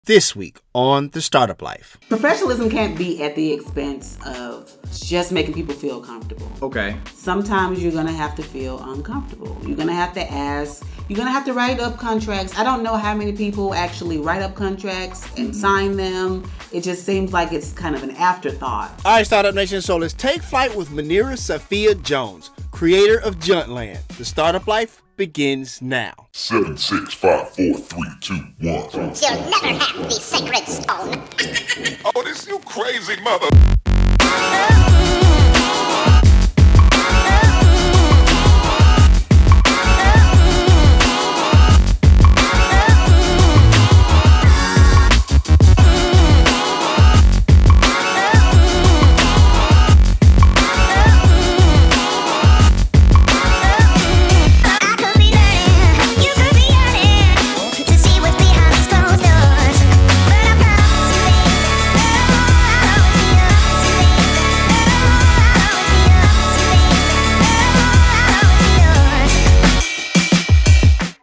This week on The Startup Life. Professionalism can't be at the expense of just making people feel comfortable. Okay. Sometimes you're going to have to feel uncomfortable. You're going to have to ask. You're going to have to write up contracts. I don't know how many people actually write up contracts and sign them. It just seems like it's kind of an afterthought. All right, Startup Nation, so let's take flight with Munirah Safiyah Jones, creator of Junt Land. The Startup Life begins now. 7, 6, 5, 4, 3, 2, 1. You'll never have the sacred stone. Oh, this you crazy mother.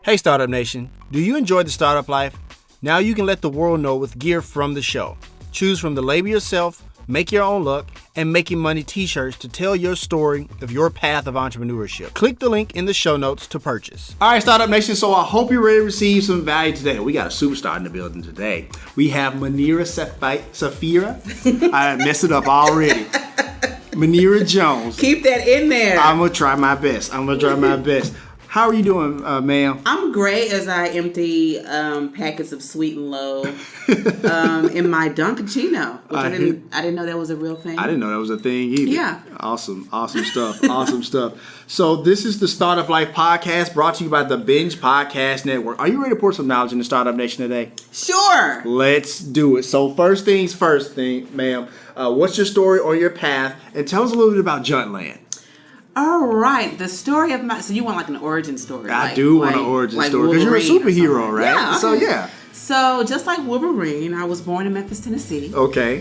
Hey Startup Nation, do you enjoy the startup life? Now you can let the world know with gear from the show. Choose from the label yourself, make your own look, and Making Money t-shirts to tell your story of your path of entrepreneurship. Click the link in the show notes to purchase. All right, Startup Nation, so I hope you're ready to receive some value today. We got a superstar in the building today. We have Munirah Safiyah. I messed it up already. Munirah Jones. Keep that in there. I'm going to try my best. How are you doing, ma'am? I'm great as I empty packets of Sweet and Low in my Dunkaccino, which I didn't know that was a real thing. I didn't know that was a thing either. Yeah. Awesome stuff. Awesome stuff. So this is the Startup Life podcast brought to you by the Binge Podcast Network. Are you ready to pour some knowledge into Startup Nation today? Sure. Let's do it. So first things first, ma'am. What's your story or your path? And tell us a little bit about Junt Land. All right, the story of so you want like an origin story? I do want an origin story because you're a superhero, right? Yeah. Okay. So yeah. So just like Wolverine, I was born in Memphis, Tennessee. Okay.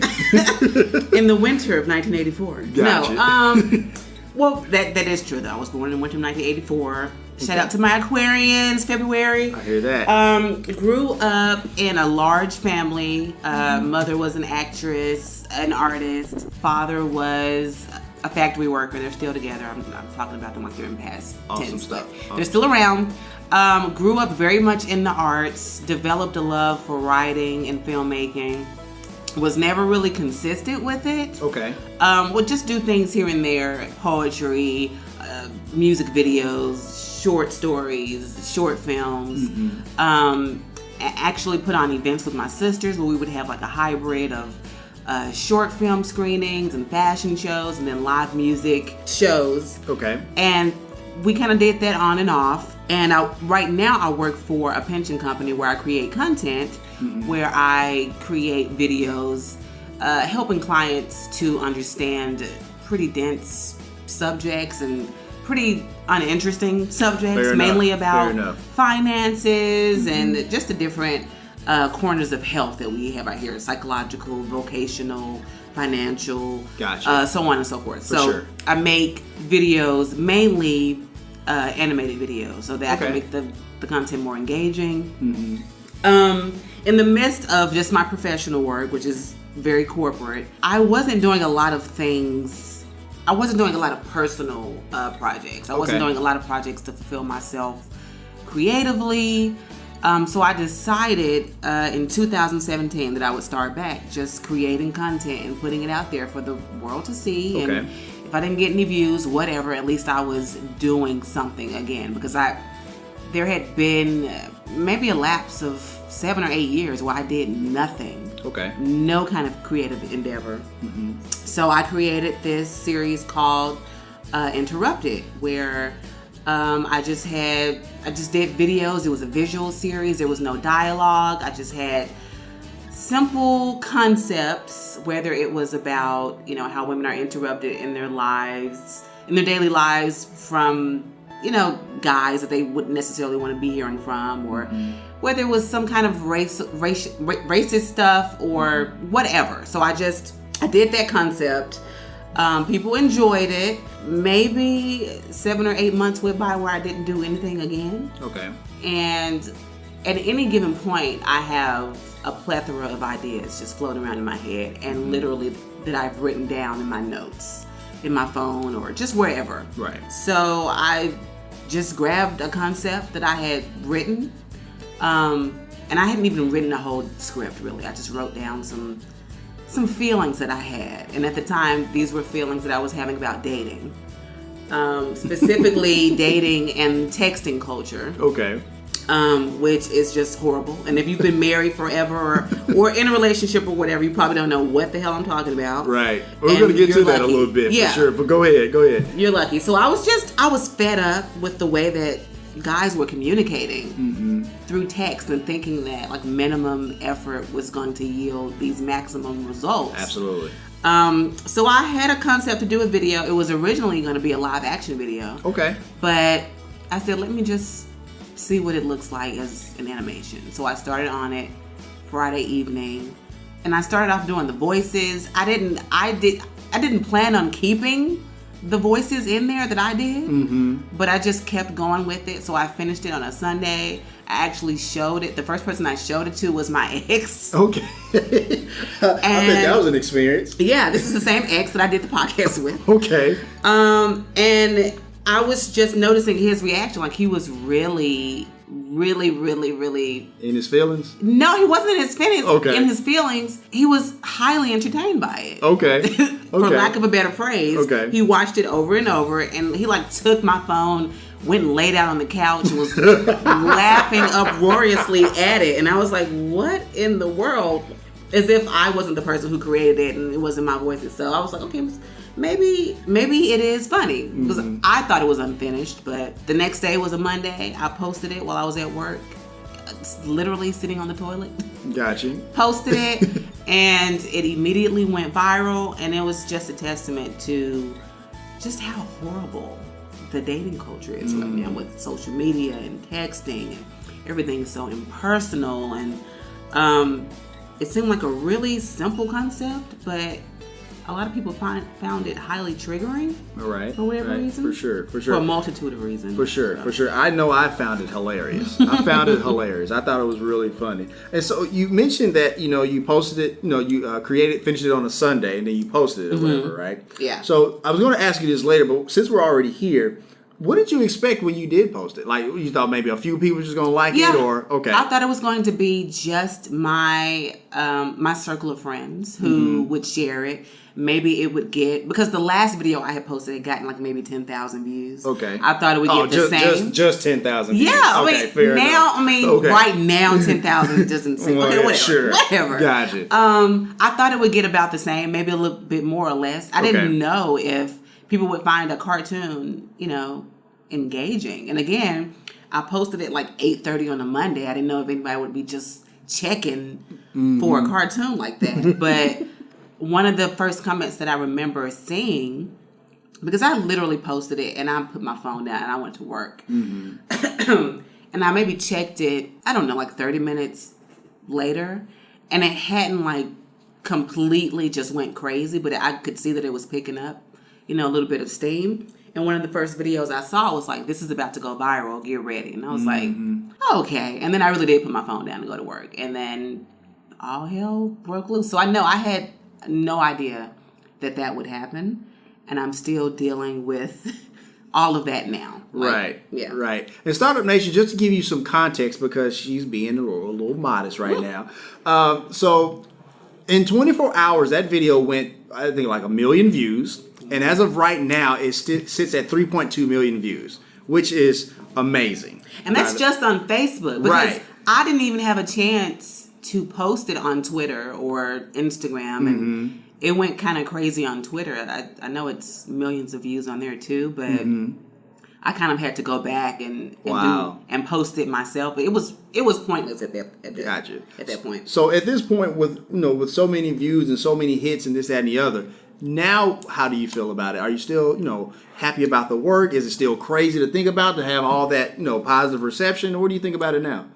In the winter of 1984. Gotcha. No, well that is true though. I was born in the winter of 1984. Shout out to my Aquarians, February. I hear that. Grew up in a large family. Mother was an actress, an artist. Father was a factory worker. They're still together. I'm talking about them like they're in past tense. They're still around. Grew up very much in the arts. Developed a love for writing and filmmaking. Was never really consistent with it. Okay. Would just do things here and there. Poetry, music videos, short stories, short films. Actually put on events with my sisters where we would have like a hybrid of short film screenings and fashion shows and then live music shows. Okay. And we kind of did that on and off. And right now I work for a pension company where I create content, where I create videos helping clients to understand pretty dense subjects and pretty uninteresting subjects, mainly about finances and just the different corners of health that we have right here: psychological, vocational, financial, so on and so forth. I make videos, mainly animated videos, so that I can make the content more engaging. In the midst of just my professional work, which is very corporate, I wasn't doing a lot of things. I wasn't doing a lot of personal projects. I wasn't doing a lot of projects to fulfill myself creatively. So I decided in 2017 that I would start back just creating content and putting it out there for the world to see. And if I didn't get any views, whatever, at least I was doing something again. Because there had been maybe a lapse of 7 or 8 years where I did nothing. No kind of creative endeavor. So I created this series called Interrupted, where I just did videos. It was a visual series. There was no dialogue. I just had simple concepts, whether it was about, how women are interrupted in their lives, in their daily lives from, guys that they wouldn't necessarily want to be hearing from, or whether it was some kind of racist stuff or whatever. So I did that concept. People enjoyed it. Maybe 7 or 8 months went by where I didn't do anything again. Okay. And at any given point, I have a plethora of ideas just floating around in my head, and literally that I've written down in my notes, in my phone, or just wherever. Right. So I just grabbed a concept that I had written, and I hadn't even written a whole script, really. I just wrote down some feelings that I had, and at the time, these were feelings that I was having about dating, specifically dating and texting culture. Okay. Which is just horrible. And if you've been married forever or in a relationship or whatever, you probably don't know what the hell I'm talking about. Right. We're going to get to that a little bit, for sure. But go ahead. You're lucky. So I was fed up with the way that guys were communicating through text and thinking that like minimum effort was going to yield these maximum results. Absolutely. So I had a concept to do a video. It was originally going to be a live action video. Okay. But I said, let me just see what it looks like as an animation. So I started on it Friday evening, and I started off doing the voices. I didn't plan on keeping the voices in there that I did, but I just kept going with it. So I finished it on a Sunday. I actually showed it. The first person I showed it to was my ex. Okay. I bet that was an experience. Yeah, this is the same ex that I did the podcast with. Okay. And I was just noticing his reaction. Like, he was really in his feelings? No, he wasn't in his feelings. Okay. In his feelings, he was highly entertained by it. Okay. For lack of a better phrase. Okay. He watched it over and over, and he like took my phone, went and laid out on the couch, and was laughing uproariously at it. And I was like, what in the world? As if I wasn't the person who created it and it wasn't my voice itself. I was like, okay, maybe it is funny, because I thought it was unfinished. But the next day was a Monday. I posted it while I was at work, literally sitting on the toilet. Gotcha. Posted it, and it immediately went viral, and it was just a testament to just how horrible the dating culture is right now, with social media and texting, and everything's so impersonal. And it seemed like a really simple concept, but a lot of people found it highly triggering. All right. For whatever reason. For sure. For a multitude of reasons. For sure. I know I found it hilarious. I thought it was really funny. And so you mentioned that, you posted it, you finished it on a Sunday, and then you posted it or whatever, right? Yeah. So I was going to ask you this later, but since we're already here, what did you expect when you did post it? Like, you thought maybe a few people were just going to like it, or okay? I thought it was going to be just my my circle of friends who would share it. Maybe it would get, because the last video I had posted had gotten like maybe 10,000 views. Okay. I thought it would get the same. Just 10,000 views. Yeah, okay, fair enough. Right now 10,000 doesn't seem, well, okay, whatever. Sure. Whatever. Gotcha. I thought it would get about the same, maybe a little bit more or less. I didn't know if people would find a cartoon, engaging. And again, I posted it like 8:30 on a Monday. I didn't know if anybody would be just checking for a cartoon like that. But one of the first comments that I remember seeing, because I literally posted it and I put my phone down and I went to work. And I maybe checked it, I don't know, like 30 minutes later, and it hadn't like completely just went crazy, but I could see that it was picking up, a little bit of steam. And one of the first videos I saw was like, this is about to go viral, get ready. And I was like, okay. And then I really did put my phone down and go to work. And then all hell broke loose. So I know I had no idea that would happen. And I'm still dealing with all of that now. Right. Yeah. Right. And Startup Nation, just to give you some context, because she's being a little modest right now. So in 24 hours, that video went, I think, like 1 million views. And as of right now, it sits at 3.2 million views, which is amazing. And that's just on Facebook. Because I didn't even have a chance to post it on Twitter or Instagram. And it went kind of crazy on Twitter. I know it's millions of views on there too, but I kind of had to go back and post it myself. But it was pointless at that point. So at this point, with so many views and so many hits and this, that, and the other, now, how do you feel about it? Are you still, happy about the work? Is it still crazy to think about, to have all that, positive reception? What do you think about it now?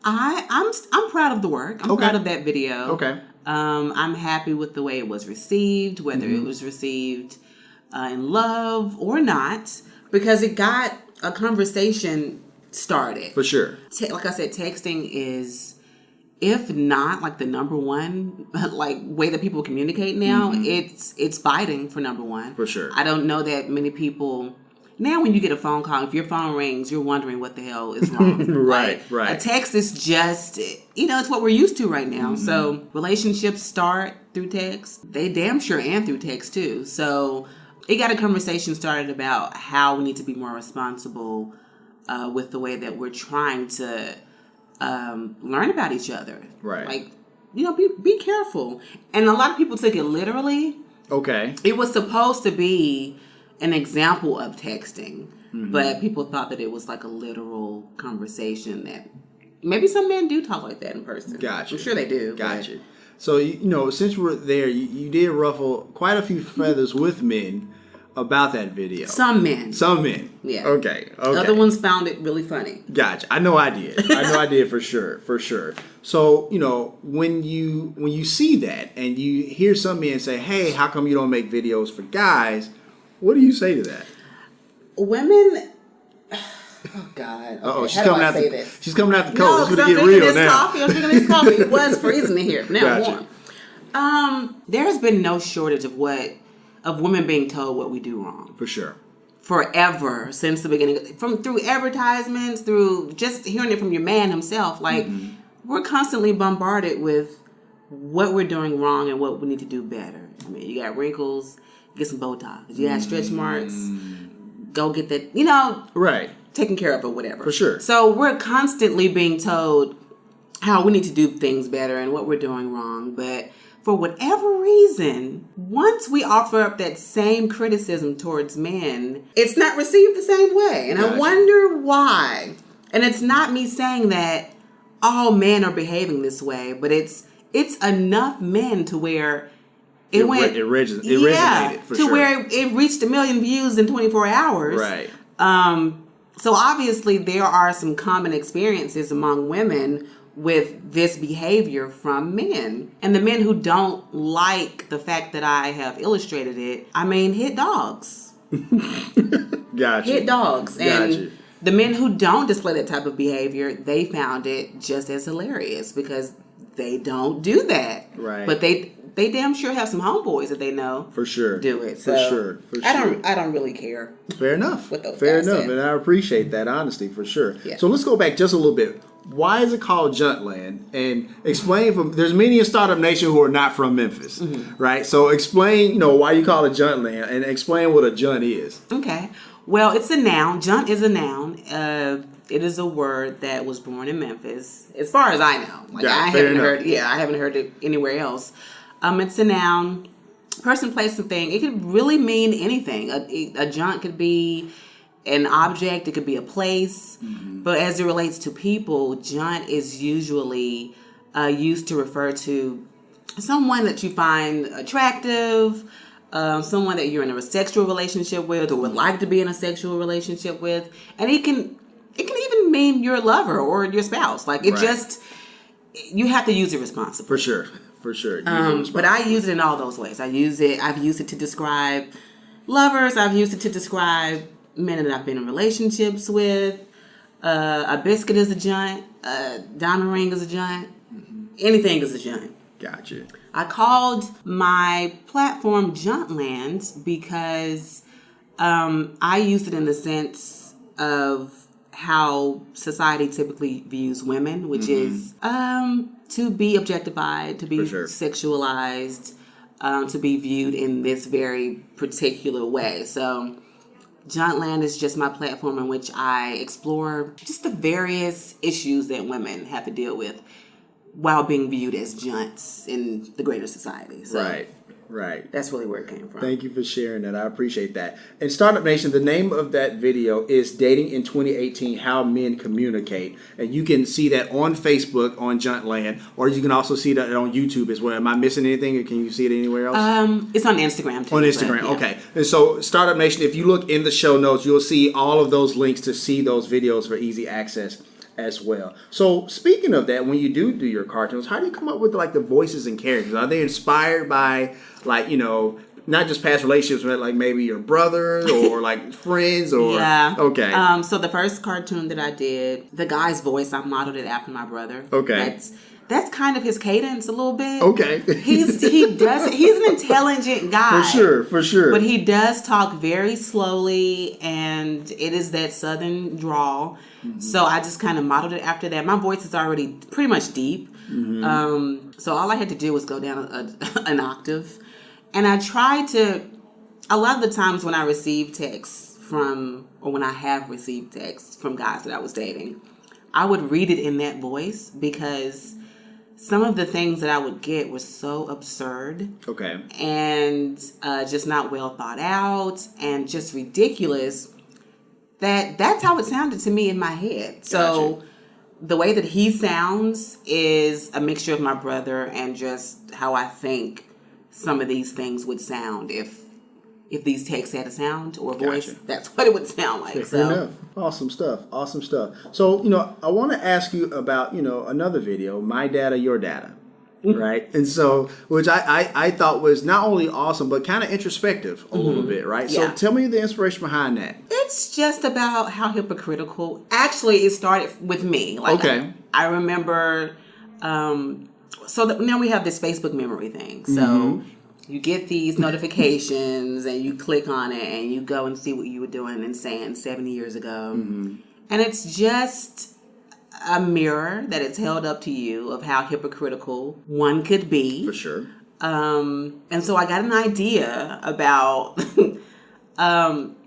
I'm proud of the work. I'm proud of that video. Okay. I'm happy with the way it was received, whether it was received in love or not, because it got a conversation started. For sure. Like I said, texting is, if not like the number one like way that people communicate now, it's fighting for number one. For sure. I don't know that many people now. When you get a phone call, if your phone rings, you're wondering what the hell is wrong. Right. A text is just, it's what we're used to right now. So relationships start through text. They damn sure end through text too. So it got a conversation started about how we need to be more responsible with the way that we're trying to learn about each other. Right. Like, be careful. And a lot of people took it literally. Okay. It was supposed to be an example of texting, but people thought that it was like a literal conversation that maybe some men do talk like that in person. Gotcha. I'm sure they do. Gotcha. So, since we're there, you did ruffle quite a few feathers with men about that video. Some men. Yeah. Okay. Other ones found it really funny. Gotcha. I know I did for sure. So, when you see that and you hear some men say, "Hey, how come you don't make videos for guys?" What do you say to that? Women. Oh God. Okay. She's how coming do I out say the this? She's coming out the No, cold. It's because gonna get real now. I'm drinking this coffee. It was freezing in here. Now Gotcha. warm. There's been no shortage of women being told what we do wrong. For sure. Forever, since the beginning, through advertisements, through just hearing it from your man himself. Like, we're constantly bombarded with what we're doing wrong and what we need to do better. I mean, you got wrinkles, get some Botox. You got stretch marks, go get that, Right. taken care of or whatever. For sure. So we're constantly being told how we need to do things better and what we're doing wrong. But for whatever reason, once we offer up that same criticism towards men, it's not received the same way. And Gotcha. I wonder why. And it's not me saying that all men are behaving this way, but it's enough men to where it resonated for sure. Where it reached 1 million views in 24 hours. Right. So obviously there are some common experiences among women with this behavior from men. And the men who don't like the fact that I have illustrated it, hit dogs. Gotcha. Hit dogs. Gotcha. And the men who don't display that type of behavior, they found it just as hilarious because they don't do that. Right. But they damn sure have some homeboys that they know for sure do it. For So sure. I don't really care. Fair enough. What those Fair guys enough. said. And I appreciate that honesty for sure. Yeah. So let's go back just a little bit. Why is it called Junt Land? And explain there's many in Startup Nation who are not from Memphis, right? So explain, why you call it Junt Land and explain what a junt is. Okay. Well, it's a noun. Junt is a noun. It is a word that was born in Memphis, as far as I know. Like, Yeah, I haven't heard it anywhere else. It's a noun. Person, place, and thing. It could really mean anything. A junt could be an object. It could be a place. But as it relates to people, junt is usually used to refer to someone that you find attractive, someone that you're in a sexual relationship with or would like to be in a sexual relationship with. And it can even mean your lover or your spouse. Like, it just, you have to use it responsibly. For sure. But I use it in all those ways. I've used it to describe lovers. I've used it to describe men that I've been in relationships with. A biscuit is a junt. A diamond ring is a junt. Anything is a junt. Gotcha. I called my platform Junt Land because I used it in the sense of how society typically views women, which is to be objectified, to be sexualized, to be viewed in this very particular way. So Junt Land is just my platform in which I explore just the various issues that women have to deal with while being viewed as junts in the greater society. So Right. that's really where it came from. Thank you for sharing that. I appreciate that. And Startup Nation, the name of that video is Dating in 2018, How Men Communicate. And you can see that on Facebook on Junt Land, or you can also see that on YouTube as well. Am I missing anything, or can you see it anywhere else? It's on Instagram too. On Instagram, okay. And so Startup Nation, if you look in the show notes, you'll see all of those links to see those videos for easy access as well. So speaking of that, when you do your cartoons, how do you come up with like the voices and characters? Are they inspired by not just past relationships, but like maybe your brother or like friends or... Yeah. Okay. So the first cartoon that I did, the guy's voice, I modeled it after my brother. Okay. That's kind of his cadence a little bit. Okay. He's an intelligent guy. For sure. But he does talk very slowly, and it is that southern drawl. Mm-hmm. So I just kind of modeled it after that. My voice is already pretty much deep. Mm-hmm. So all I had to do was go down an octave. And I try to, a lot of the times when I receive texts when I have received texts from guys that I was dating, I would read it in that voice because some of the things that I would get were so absurd. Okay. And just not well thought out and just ridiculous that's how it sounded to me in my head. So gotcha. The way that he sounds is a mixture of my brother and just how I think some of these things would sound if these texts had a sound or a voice. Gotcha. That's what it would sound like. Fair enough. Awesome stuff. So, I want to ask you about, another video, My Data, Your Data, right? And so, which I thought was not only awesome, but kind of introspective a little bit, right? Yeah. So tell me the inspiration behind that. It's just about how hypocritical. Actually, it started with me. Okay. I remember, now we have this Facebook memory thing. So you get these notifications and you click on it and you go and see what you were doing and saying 7 years ago. Mm-hmm. And it's just a mirror that is held up to you of how hypocritical one could be. For sure. And so I got an idea about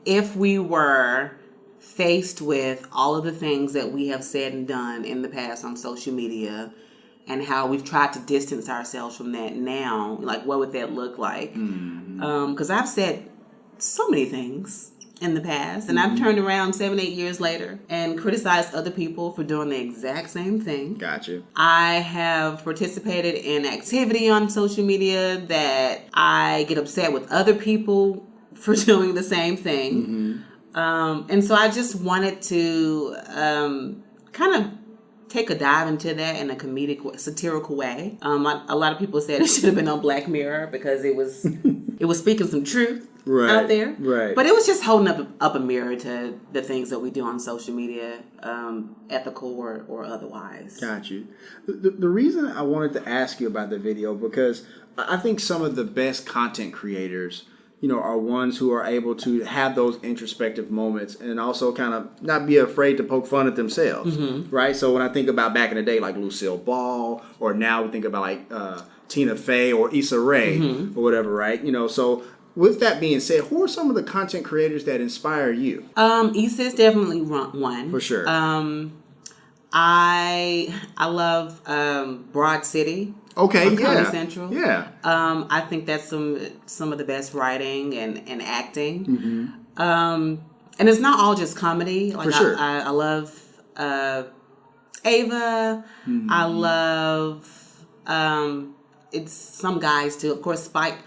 if we were faced with all of the things that we have said and done in the past on social media and how we've tried to distance ourselves from that now, like what would that look like? Because I've said so many things in the past, and I've turned around 7-8 years later and criticized other people for doing the exact same thing. Gotcha. I have participated in activity on social media that I get upset with other people for doing the same thing. And so I just wanted to kind of take a dive into that in a comedic, satirical way. A lot of people said it should have been on Black Mirror because it was speaking some truth out there. Right. But it was just holding up a mirror to the things that we do on social media, ethical or otherwise. Got you. The reason I wanted to ask you about the video, because I think some of the best content creators, are ones who are able to have those introspective moments and also kind of not be afraid to poke fun at themselves, right? So when I think about back in the day, like Lucille Ball, or now we think about like Tina Fey or Issa Rae or whatever, right? So with that being said, who are some of the content creators that inspire you? Issa is definitely one. For sure. I love Broad City. Okay, on Comedy Central. Yeah. I think that's some of the best writing and acting. And it's not all just comedy. Like, for sure. I love Ava. I love it's some guys too. Of course, Spike,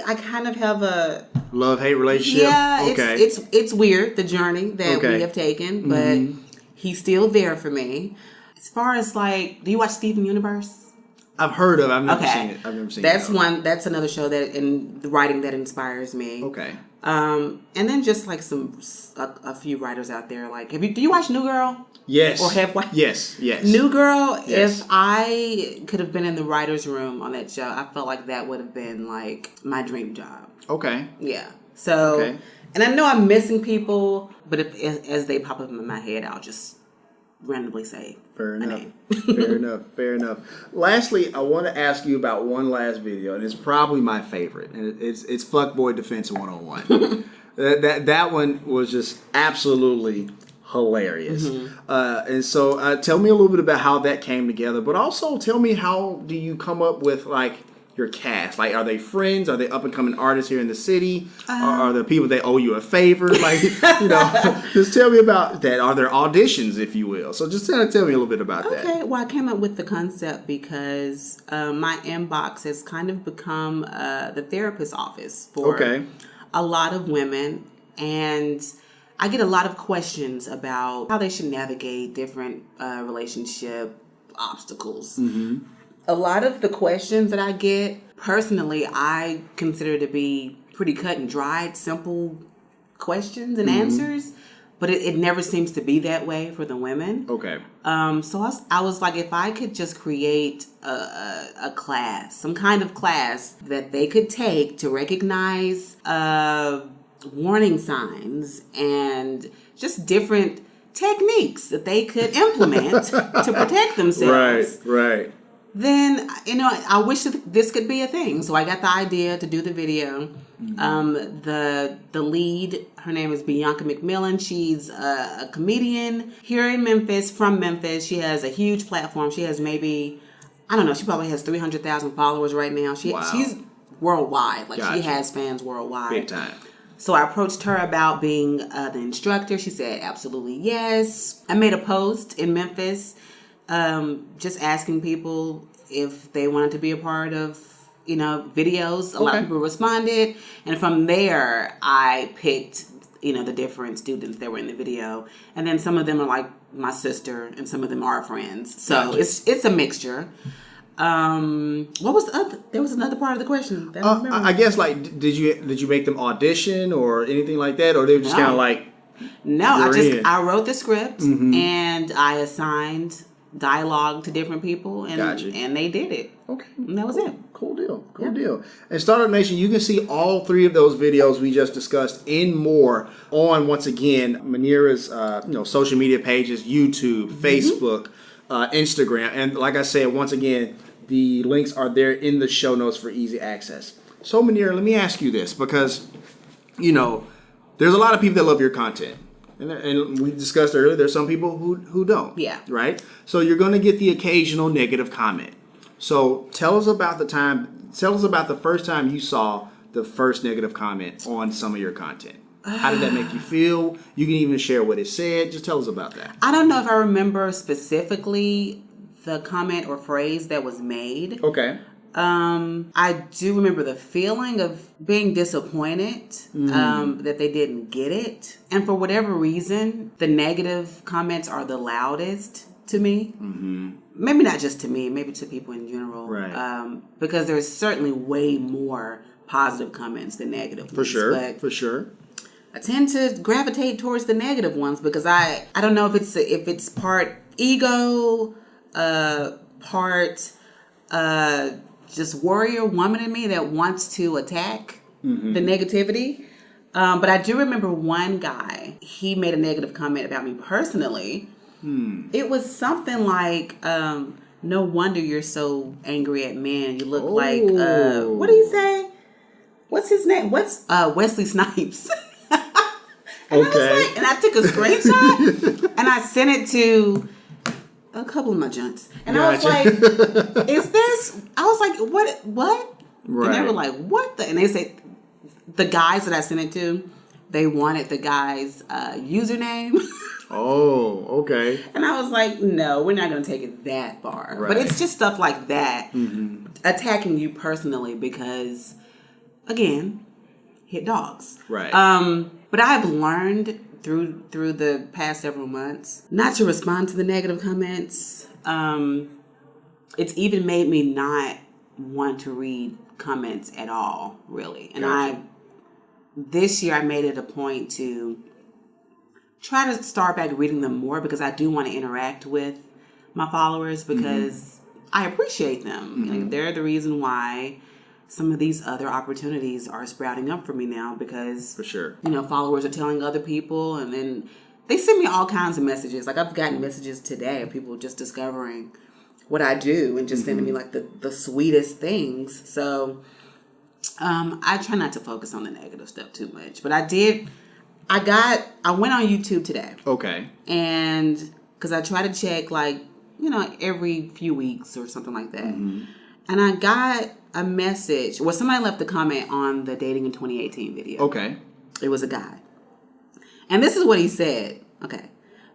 I kind of have a love-hate relationship. Yeah, okay. It's weird, the journey that we have taken, but he's still there for me. As far as like, do you watch Steven Universe? I've heard of it. I've never seen it. That's one. That's another show that in the writing that inspires me. Okay. And then just like a few writers out there. Like, do you watch New Girl? Yes. Or have watched? Yes. New Girl. Yes. If I could have been in the writers' room on that show, I felt like that would have been like my dream job. Okay. Yeah. So, and I know I'm missing people, but as they pop up in my head, I'll just randomly say fair enough. Fair enough. Lastly, I want to ask you about one last video, and it's probably my favorite, and it's Fuckboy Defense 101. that one was just absolutely hilarious. And so tell me a little bit about how that came together, but also tell me, how do you come up with like your cast? Like, are they friends? Are they up and coming artists here in the city? Are there people that owe you a favor? Like, just tell me about that. Are there auditions, if you will? So just tell me a little bit about that. Okay, well, I came up with the concept because my inbox has kind of become the therapist office for a lot of women, and I get a lot of questions about how they should navigate different relationship obstacles. A lot of the questions that I get personally, I consider to be pretty cut and dried, simple questions and answers. But it never seems to be that way for the women. Okay. So I was like, if I could just create a class, some kind of class that they could take to recognize warning signs and just different techniques that they could implement to protect themselves. Right. Then, I wish that this could be a thing. So I got the idea to do the video. The lead, her name is Bianca McMillan. She's a comedian here in Memphis, from Memphis. She has a huge platform. She has maybe, I don't know, she probably has 300,000 followers right now. She's worldwide. Like, Gotcha. she has fans worldwide. Big time. So I approached her about being the instructor. She said, absolutely yes. I made a post in Memphis just asking people if they wanted to be a part of, videos. A lot of people responded. And from there, I picked, the different students that were in the video. And then some of them are like my sister and some of them are friends. So it's a mixture. What was the other? There was another part of the question. That I remember. I guess, like, did you make them audition or anything like that? Or they were just kind of like... No, I wrote the script and I assigned dialogue to different people and they did it. Okay. And that was it. Cool deal. And Startup Nation, you can see all 3 of those videos we just discussed and more on, once again, Munirah's social media pages, YouTube, Facebook, Instagram. And like I said, once again, the links are there in the show notes for easy access. So Munirah, let me ask you this, because, there's a lot of people that love your content. And we discussed earlier, there's some people who don't. Yeah. Right? So you're going to get the occasional negative comment. So tell us about the first time you saw the first negative comment on some of your content. How did that make you feel? You can even share what it said. Just tell us about that. I don't know if I remember specifically the comment or phrase that was made. Okay. I do remember the feeling of being disappointed that they didn't get it. And for whatever reason, the negative comments are the loudest to me. Maybe not just to me, maybe to people in general. Right. Because there's certainly way more positive comments than negative ones. For sure. I tend to gravitate towards the negative ones because I don't know if it's part ego, part just warrior woman in me that wants to attack the negativity. But I do remember one guy, he made a negative comment about me personally. It was something like, no wonder you're so angry at men. You look like, what did he say? What's his name? Wesley Snipes. And I took a screenshot and I sent it to a couple of my junts. And I was like, is this? I was like, what? Right. And they were like, what the? And they said, the guys that I sent it to, they wanted the guy's username. Oh, okay. And I was like, no, we're not going to take it that far. Right. But it's just stuff like that, attacking you personally because, again, hit dogs. Right. But I've learned through the past several months not to respond to the negative comments. It's even made me not want to read comments at all, really. And this year I made it a point to try to start back reading them more because I do want to interact with my followers because I appreciate them. Like, they're the reason why some of these other opportunities are sprouting up for me now because, for sure, followers are telling other people and then they send me all kinds of messages. Like, I've gotten messages today of people just discovering what I do and just sending me like the sweetest things. So I try not to focus on the negative stuff too much, but I went on YouTube today. Okay. And because I try to check every few weeks or something like that. And I got a message. Well, somebody left a comment on the Dating in 2018 video. Okay. It was a guy. And this is what he said. Okay.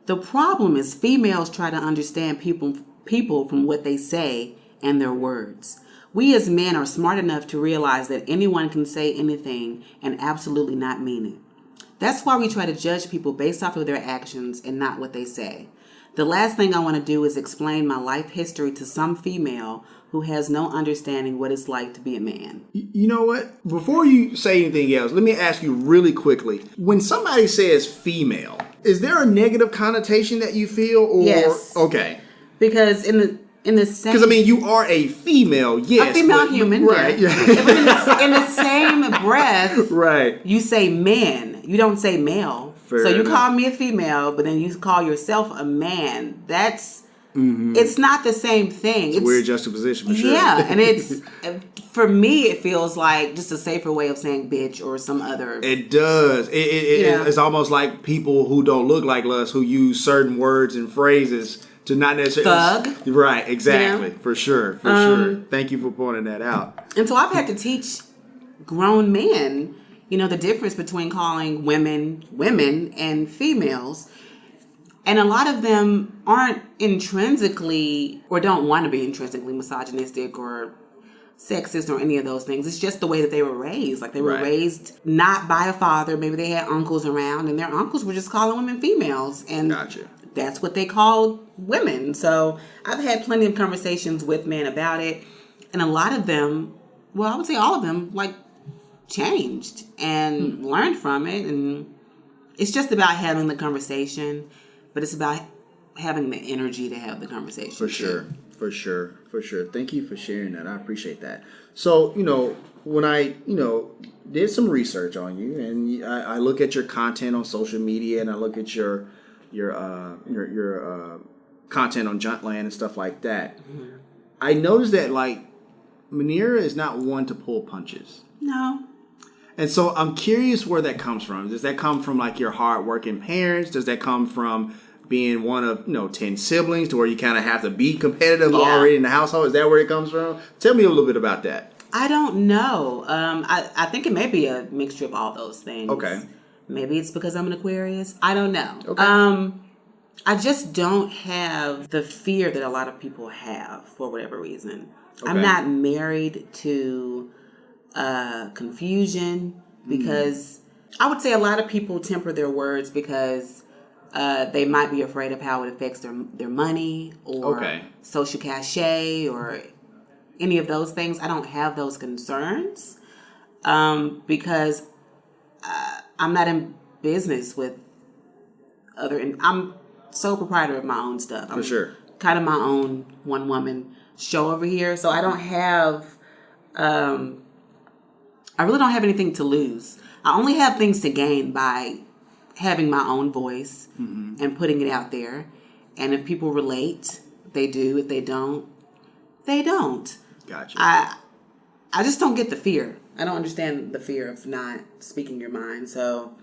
The problem is females try to understand people from what they say and their words. We as men are smart enough to realize that anyone can say anything and absolutely not mean it. That's why we try to judge people based off of their actions and not what they say. The last thing I want to do is explain my life history to some female who has no understanding what it's like to be a man. You know what? Before you say anything else, let me ask you really quickly. When somebody says female, is there a negative connotation that you feel? Or Yes. Okay. Because in the same... Because, I mean, you are a female, yes. A female human, right? yeah. But in the same breath, Right. you say men. You don't say male. Fair so you enough. call me a female, but then you call yourself a man. That's... It's not the same thing. It's a weird juxtaposition, for sure. Yeah, and it's... For me, it feels like just a safer way of saying bitch or some other... It does. It's almost like people who don't look like us who use certain words and phrases to not necessarily... Thug. Right, exactly. Yeah. For sure. Thank you for pointing that out. And so I've had to teach grown men, the difference between calling women and females. And a lot of them aren't intrinsically, or don't want to be intrinsically misogynistic or sexist or any of those things. It's just the way that they were raised. Like they were raised not by a father. Maybe they had uncles around and their uncles were just calling women females. And Gotcha. That's what they called women. So I've had plenty of conversations with men about it. And a lot of them, well, I would say all of them, changed and learned from it. And it's just about having the conversation, but it's about having the energy to have the conversation. For sure. Thank you for sharing that. I appreciate that. So, when I, did some research on you, and I look at your content on social media, and I look at your content on Junt Land and stuff like that, I noticed that, Munirah is not one to pull punches. No. And so I'm curious where that comes from. Does that come from, your hardworking parents? Does that come from being one of 10 siblings to where you kind of have to be competitive already in the household? Is that where it comes from? Tell me a little bit about that. I don't know. I think it may be a mixture of all those things. Okay. Maybe it's because I'm an Aquarius. I don't know. Okay. I just don't have the fear that a lot of people have for whatever reason. Okay. I'm not married to confusion because I would say a lot of people temper their words because they might be afraid of how it affects their money or social cachet or any of those things. I don't have those concerns because I'm not in business with I'm sole proprietor of my own stuff. I'm kind of my own one-woman show over here. So I don't have... I really don't have anything to lose. I only have things to gain by having my own voice and putting it out there. And if people relate, they do. If they don't, they don't. Gotcha. I just don't get the fear. I don't understand the fear of not speaking your mind. So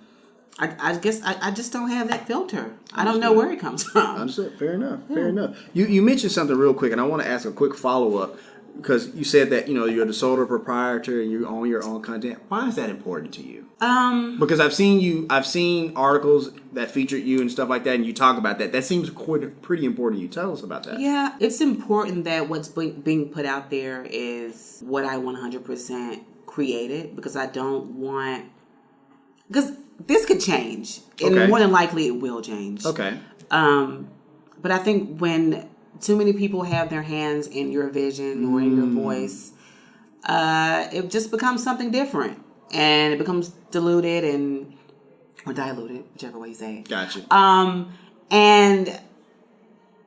I guess I just don't have that filter. I don't know where it comes from. Understood. Fair enough. You mentioned something real quick, and I want to ask a quick follow-up. Because you said that, you're the sole proprietor and you own your own content. Why is that important to you? Because I've seen articles that featured you and stuff like that, and you talk about that. That seems pretty important to you. Tell us about that. Yeah, it's important that what's being put out there is what I 100% created, because I don't want... Because this could change, and more than likely it will change. Okay. But I think when too many people have their hands in your vision or in your voice, it just becomes something different, and it becomes diluted or diluted, whichever way you say it. Gotcha. And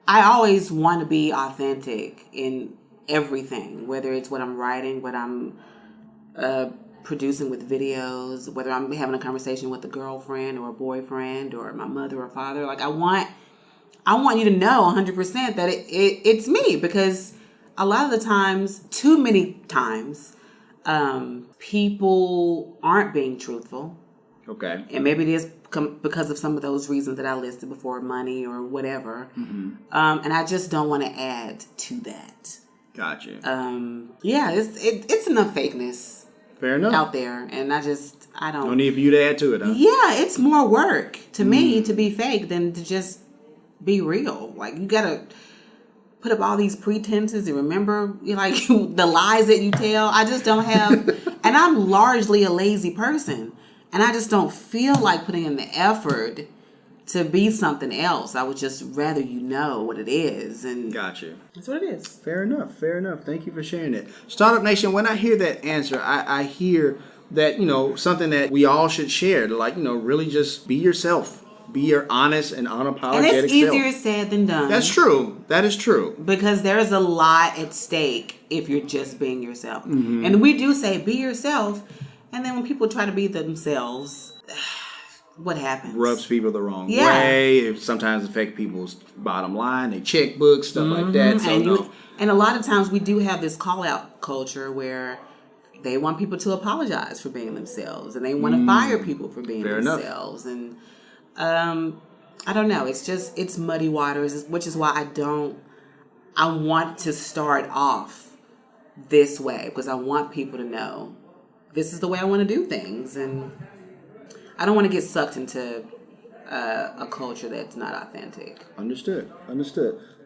I always want to be authentic in everything, whether it's what I'm writing, what I'm producing with videos, whether I'm having a conversation with a girlfriend or a boyfriend or my mother or father. I want you to know 100% that it's me, because a lot of the times, too many times, people aren't being truthful. Okay. And maybe it is because of some of those reasons that I listed before, money or whatever. And I just don't want to add to that. Gotcha. Yeah, it's enough fakeness. Fair enough. Out there, and I don't... No need for you to add to it, huh? Yeah, it's more work to me to be fake than to just be real. You gotta put up all these pretenses and remember, the lies that you tell. I just don't have... And I'm largely a lazy person, and I just don't feel like putting in the effort to be something else. I would just rather you know what it is. And Gotcha. that's what it is. Fair enough. Fair enough. Thank you for sharing that. Startup Nation, when I hear that answer, I hear that, something that we all should share. Like, really just be yourself. Be your honest and unapologetic And it's easier self. said than done. That's true. That is true. Because there's a lot at stake if you're just being yourself. Mm-hmm. And we do say be yourself. And then when people try to be themselves, what happens? Rubs people the wrong Yeah. way. It sometimes affect people's bottom line, their checkbooks, stuff like that. So And a lot of times we do have this call-out culture where they want people to apologize for being themselves. And they want to fire people for being Fair enough. themselves. And I don't know. It's muddy waters, which is why I want to start off this way, because I want people to know this is the way I want to do things. And I don't want to get sucked into a culture that's not authentic. Understood.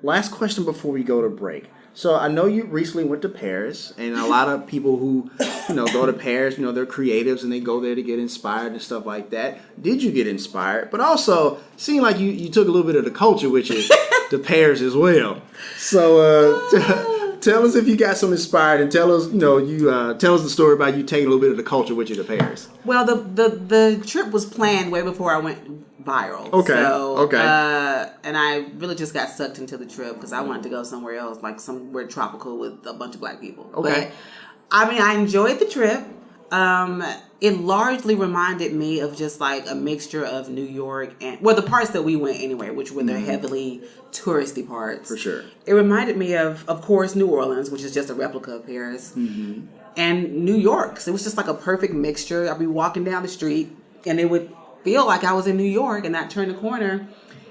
Last question before we go to break. So I know you recently went to Paris, and a lot of people who, go to Paris, they're creatives and they go there to get inspired and stuff like that. Did you get inspired? But also, seemed like you took a little bit of the culture with you to Paris as well. So tell us if you got some inspired, and tell us, tell us the story about you taking a little bit of the culture with you to Paris. Well, the trip was planned way before I went viral. Okay. So, Okay. And I really just got sucked into the trip because I wanted to go somewhere else, like somewhere tropical with a bunch of black people. Okay. But, I enjoyed the trip. It largely reminded me of just like a mixture of New York and, the parts that we went anyway, which were the heavily touristy parts. For sure. It reminded me of course, New Orleans, which is just a replica of Paris, and New York. So it was just like a perfect mixture. I'd be walking down the street and it would feel like I was in New York, and I'd turn the corner,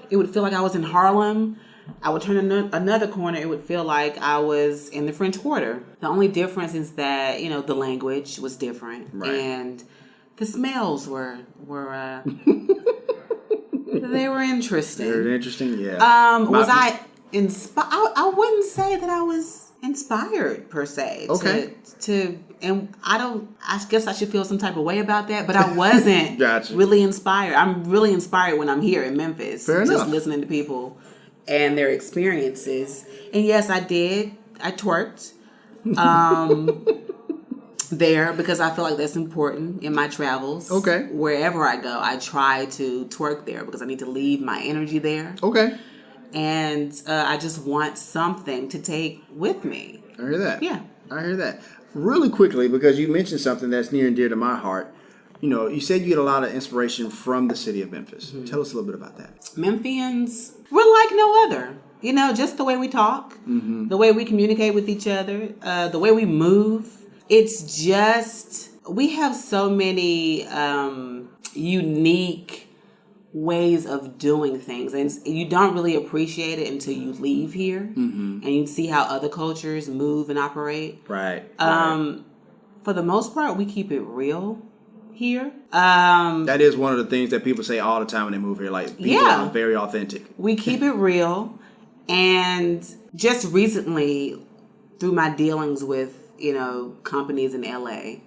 it would feel like I was in Harlem. I would turn another corner, it would feel like I was in the French Quarter. The only difference is that, the language was different. Right. And the smells were they were interesting. Very interesting, yeah. Was I inspired? I wouldn't say that I was inspired per se. Okay. And I guess I should feel some type of way about that, but I wasn't Gotcha. really inspired. I'm really inspired when I'm here in Memphis. Fair just enough. listening to people and their experiences. And yes, I did. I twerked there because I feel like that's important in my travels. Okay. Wherever I go, I try to twerk there because I need to leave my energy there. Okay. And I just want something to take with me. I hear that. Yeah. I hear that. Really quickly, because you mentioned something that's near and dear to my heart. You said you get a lot of inspiration from the city of Memphis. Tell us a little bit about that. Memphians, we're like no other. Just the way we talk, the way we communicate with each other, the way we move. It's just, we have so many unique ways of doing things, and you don't really appreciate it until you leave here and you see how other cultures move and operate. Right. For the most part, we keep it real here. That is one of the things that people say all the time when they move here. Like, people are very authentic. We keep it real. And just recently, through my dealings with, companies in LA,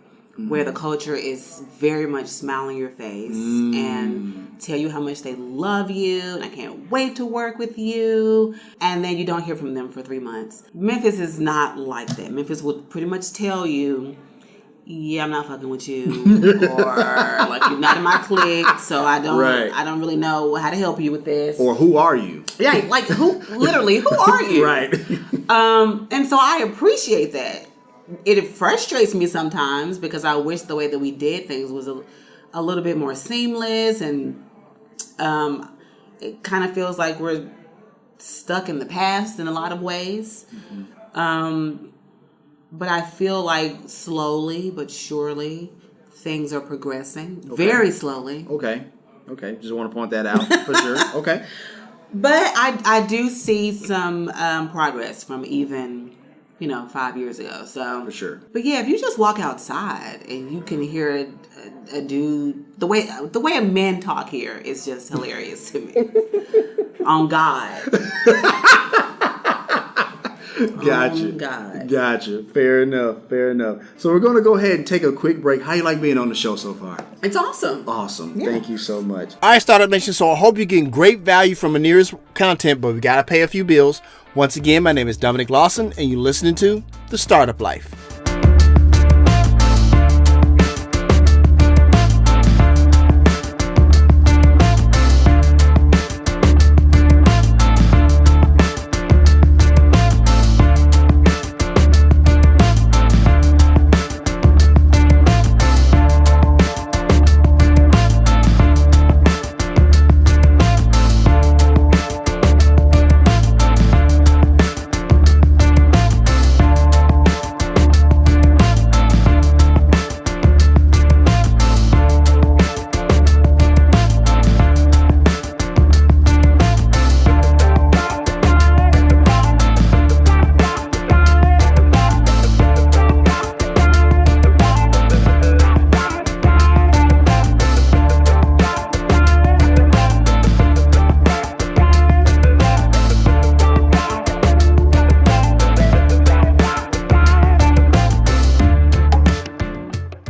where the culture is very much smile on your face and tell you how much they love you and I can't wait to work with you, and then you don't hear from them for 3 months. Memphis is not like that. Memphis will pretty much tell you, yeah, I'm not fucking with you, or like, you're not in my clique, so I don't really know how to help you with this. Or who are you? Yeah, like who are you? Right. And so I appreciate that. It frustrates me sometimes because I wish the way that we did things was a little bit more seamless, and it kind of feels like we're stuck in the past in a lot of ways. But I feel like slowly but surely things are progressing. Okay. Very slowly. Okay. Just want to point that out for sure. Okay. But I do see some progress from even 5 years ago. So for sure. But yeah, if you just walk outside and you can hear a dude, the way a men talk here is just hilarious to me. On God. Gotcha. Oh, God. Gotcha. Fair enough. So we're going to go ahead and take a quick break. How you like being on the show so far? It's awesome. Awesome. Yeah. Thank you so much. All right, Startup Nation. So I hope you're getting great value from Munirah's content, but we got to pay a few bills. Once again, my name is Dominic Lawson, and you're listening to The Startup Life.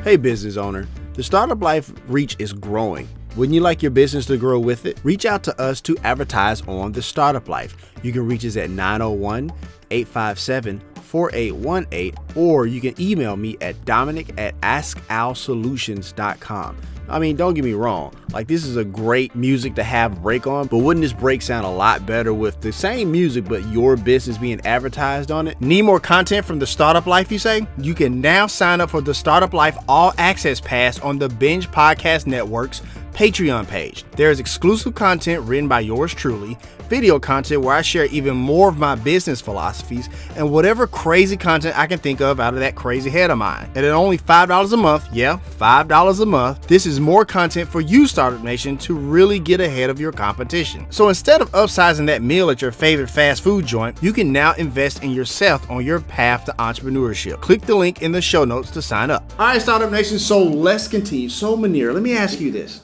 Hey business owner, the Startup Life reach is growing. Wouldn't you like your business to grow with it? Reach out to us to advertise on the Startup Life. You can reach us at 901-857-4818, or you can email me at dominic@askalsolutions.com. I mean, don't get me wrong, like this is a great music to have a break on, but wouldn't this break sound a lot better with the same music but your business being advertised on it? Need more content from the Startup Life, you say? You can now sign up for the Startup Life All Access Pass on the Binge Podcast Network's Patreon page. There is exclusive content written by yours truly, video content where I share even more of my business philosophies, and whatever crazy content I can think of out of that crazy head of mine. And at only $5 a month, yeah, $5 a month, this is more content for you, Startup Nation, to really get ahead of your competition. So instead of upsizing that meal at your favorite fast food joint, you can now invest in yourself on your path to entrepreneurship. Click the link in the show notes to sign up. All right, Startup Nation, so let's continue. So Munirah, let me ask you this.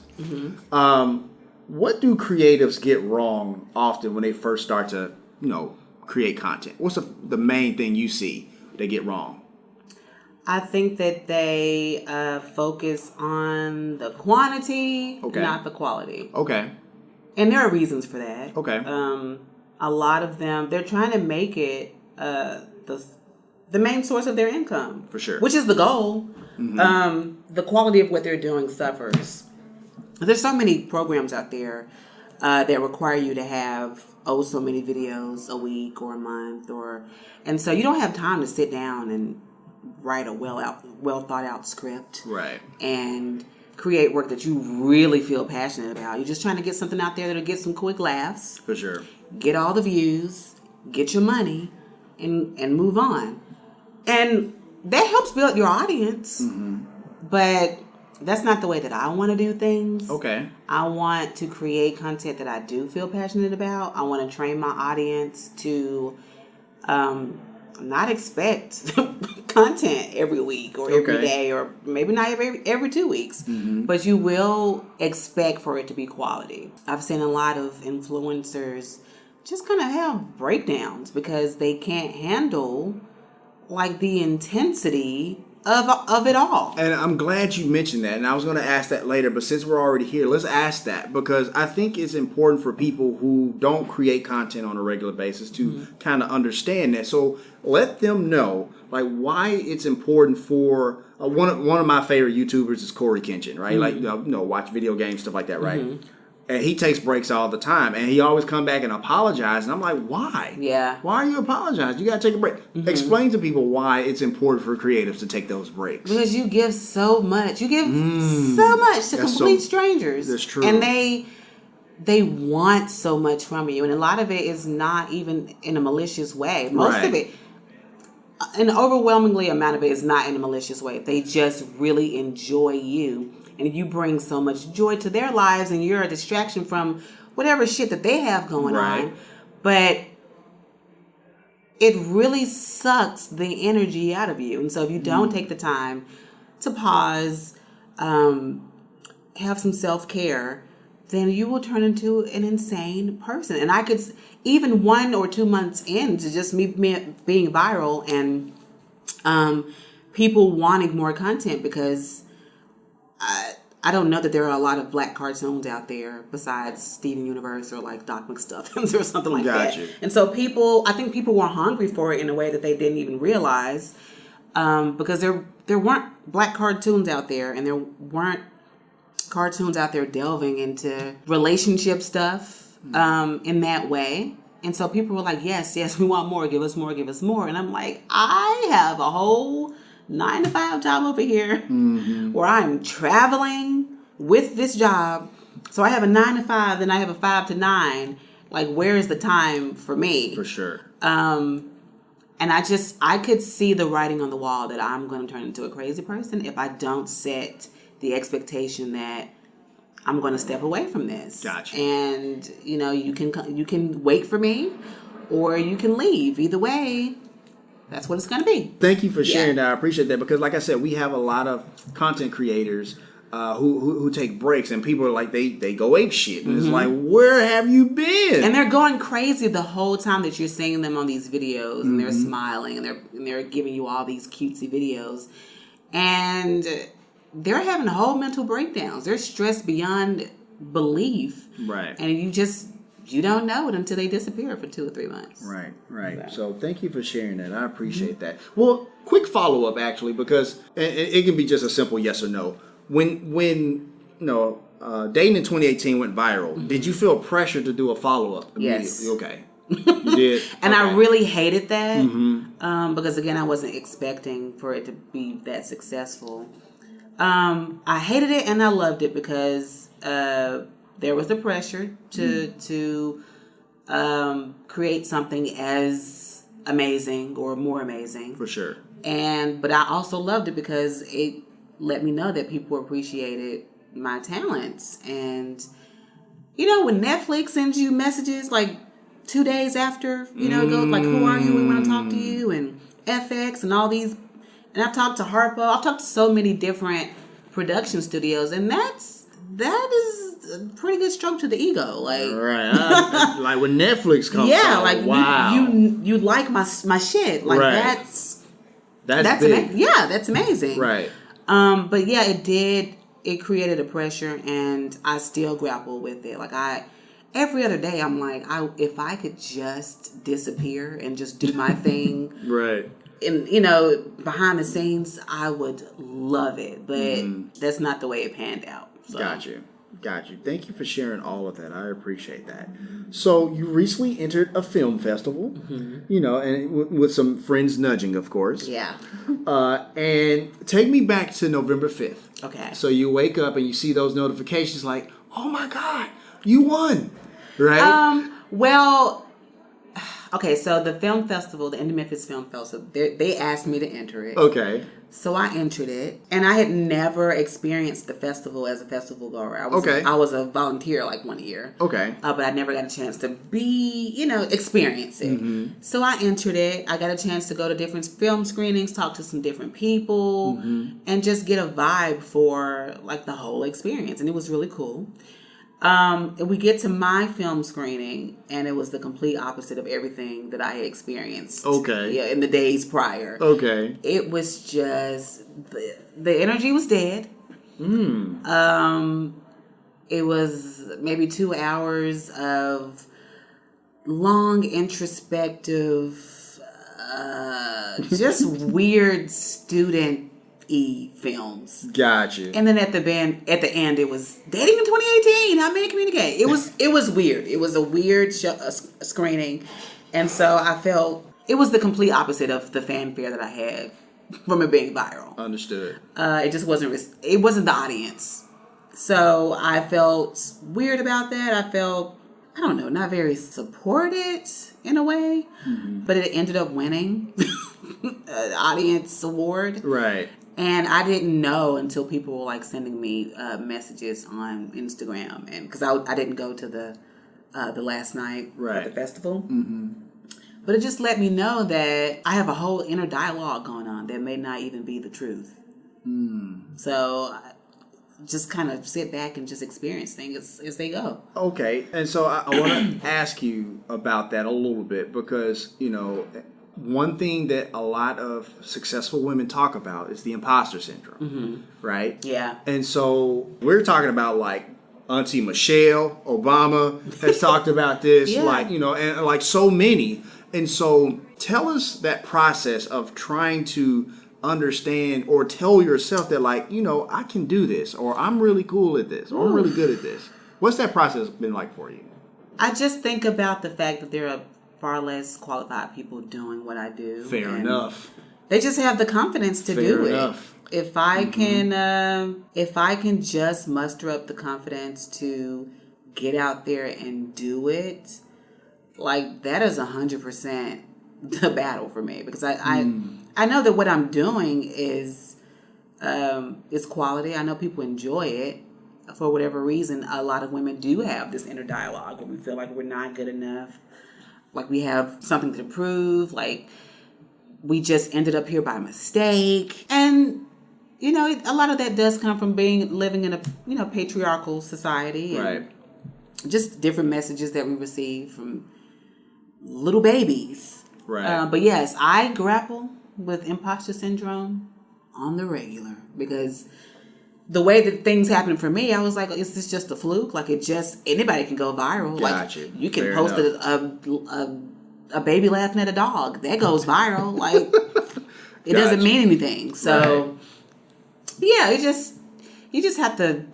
What do creatives get wrong often when they first start to, create content? What's the main thing you see they get wrong? I think that they focus on the quantity, not the quality. Okay. And there are reasons for that. Okay. A lot of them, they're trying to make it the main source of their income. For sure. Which is the goal. The quality of what they're doing suffers. There's so many programs out there that require you to have so many videos a week or a month, and so you don't have time to sit down and write a well thought out script, right? And create work that you really feel passionate about. You're just trying to get something out there that'll get some quick laughs, for sure. Get all the views, get your money, and move on, and that helps build your audience, but that's not the way that I want to do things. Okay. I want to create content that I do feel passionate about. I want to train my audience to not expect content every week or every day, or maybe not every 2 weeks. But you will expect for it to be quality. I've seen a lot of influencers just kind of have breakdowns because they can't handle like the intensity of it all. And I'm glad you mentioned that, and I was going to ask that later, but since we're already here, let's ask that, because I think it's important for people who don't create content on a regular basis to kind of understand that. So let them know like why it's important for one of my favorite YouTubers is Corey Kenshin, right? Like watch video games, stuff like that, right? And he takes breaks all the time, and he always come back and apologize. And I'm like, why? Yeah. Why are you apologizing? You got to take a break. Explain to people why it's important for creatives to take those breaks. Because you give so much. You give so much to complete strangers. That's true. And they want so much from you. And a lot of it is not even in a malicious way. Most of it, an overwhelmingly amount of it is not in a malicious way. They just really enjoy you. And you bring so much joy to their lives, and you're a distraction from whatever shit that they have going on. But it really sucks the energy out of you. And so if you don't take the time to pause, have some self-care, then you will turn into an insane person. And I could, even 1 or 2 months into just me being viral and people wanting more content, because I don't know that there are a lot of black cartoons out there besides Steven Universe or like Doc McStuffins or something like that. And so I think people were hungry for it in a way that they didn't even realize, because there weren't black cartoons out there, and there weren't cartoons out there delving into relationship stuff in that way. And so people were like, yes, we want more, give us more, give us more. And I'm like, I have a whole 9-to-5 job over here where I'm traveling with this job. So I have a 9-to-5, then I have a 5-to-9. Like, where is the time for me? For sure. And I could see the writing on the wall that I'm going to turn into a crazy person if I don't set the expectation that I'm going to step away from this. Gotcha. And, you can wait for me or you can leave. Either way, that's what it's going to be. Thank you for sharing that. I appreciate that, because like I said, we have a lot of content creators who take breaks, and people are like, they go ape shit. And it's like, where have you been? And they're going crazy the whole time that you're seeing them on these videos, and they're smiling, and they're giving you all these cutesy videos. And they're having whole mental breakdowns. They're stressed beyond belief. Right. And you don't know it until they disappear for 2 or 3 months. Right. So thank you for sharing that. I appreciate that. Well, quick follow-up, actually, because it can be just a simple yes or no. When Dating in 2018 went viral, did you feel pressure to do a follow-up immediately? Yes. Okay. You did? And okay. I really hated that because, again, I wasn't expecting for it to be that successful. I hated it and I loved it because there was the pressure to create something as amazing or more amazing. For sure. But I also loved it because it let me know that people appreciated my talents. And, when Netflix sends you messages like 2 days after, it goes like, who are you? We want to talk to you. And FX and all these. And I've talked to Harpo. I've talked to so many different production studios. And that is a pretty good stroke to the ego. Like, right. Like when Netflix comes out. Like, wow. You like my shit. Like, right. that's big. that's amazing. Right. But yeah, it created a pressure, and I still grapple with it. Like, every other day I'm like, if I could just disappear and just do my thing. Right. And, behind the scenes, I would love it, but that's not the way it panned out. So. Got you. Thank you for sharing all of that. I appreciate that. So you recently entered a film festival, and with some friends nudging, of course. Yeah. And take me back to November 5th. Okay. So you wake up and you see those notifications like, oh my God, you won, right? Okay, so the film festival, the Indie Memphis Film Festival, they asked me to enter it. Okay. So I entered it, and I had never experienced the festival as a festival goer. I was a volunteer like 1 year. Okay. But I never got a chance to experience it. Mm-hmm. So I entered it. I got a chance to go to different film screenings, talk to some different people, and just get a vibe for like the whole experience. And it was really cool. And we get to my film screening, and it was the complete opposite of everything that I had experienced. Okay. Yeah, in the days prior. Okay. It was just the energy was dead. It was maybe 2 hours of long, introspective, just weird student-y films. Gotcha. And then at the end, it was Dating in 2018. How men communicate. It was weird. It was a weird screening, and so I felt it was the complete opposite of the fanfare that I had from it being viral. Understood. It just wasn't. It wasn't the audience. So I felt weird about that. I felt, I don't know, not very supported in a way, but it ended up winning the audience award. Right. And I didn't know until people were like sending me messages on Instagram, and because I didn't go to the last night at the festival. But it just let me know that I have a whole inner dialogue going on that may not even be the truth. So just kind of sit back and just experience things as they go. Okay, and so I want to ask you about that a little bit because, one thing that a lot of successful women talk about is the imposter syndrome, right? Yeah. And so we're talking about like Auntie Michelle Obama has talked about this, and like so many. And so tell us that process of trying to understand or tell yourself that like, I can do this, or I'm really cool at this, or I'm really good at this. What's that process been like for you? I just think about the fact that there are far less qualified people doing what I do. Fair enough. They just have the confidence to do it. If I can just muster up the confidence to get out there and do it, like that is 100% the battle for me, because I know that what I'm doing is quality. I know people enjoy it. For whatever reason, a lot of women do have this inner dialogue where we feel like we're not good enough, like we have something to prove, like we just ended up here by mistake. And a lot of that does come from living in a patriarchal society, and right? Just different messages that we receive from little babies, right? But yes, I grapple with imposter syndrome on the regular, because the way that things happen for me, I was like, is this just a fluke? Like anybody can go viral. Gotcha. Like you can Fair post a baby laughing at a dog. That goes viral. Like it doesn't mean anything. So yeah, you just have to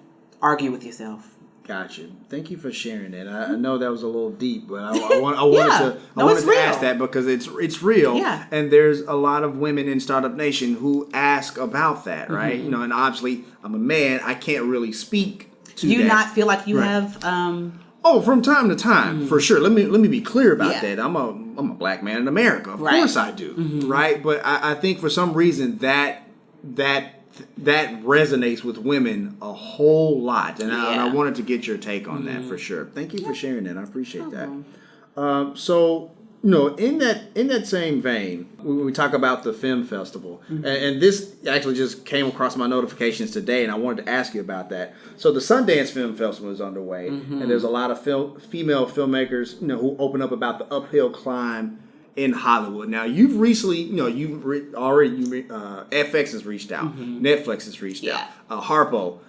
argue with yourself. Gotcha. Thank you for sharing that. I know that was a little deep, but I wanted to ask that because it's real. Yeah. And there's a lot of women in Startup Nation who ask about that, right? And obviously I'm a man. I can't really speak to Do you that. not feel like you have? Oh, from time to time, for sure. Let me be clear about that. I'm a black man in America. Of course I do, right? But I think for some reason that resonates with women a whole lot, and I wanted to get your take on that for sure. Thank you for sharing that. I appreciate that. So, in that same vein, when we talk about the film festival, and this actually just came across my notifications today, and I wanted to ask you about that. So the Sundance Film Festival is underway, and there's a lot of female filmmakers, who open up about the uphill climb in Hollywood. Now, you've recently, FX has reached out, Netflix has reached out, Harpo,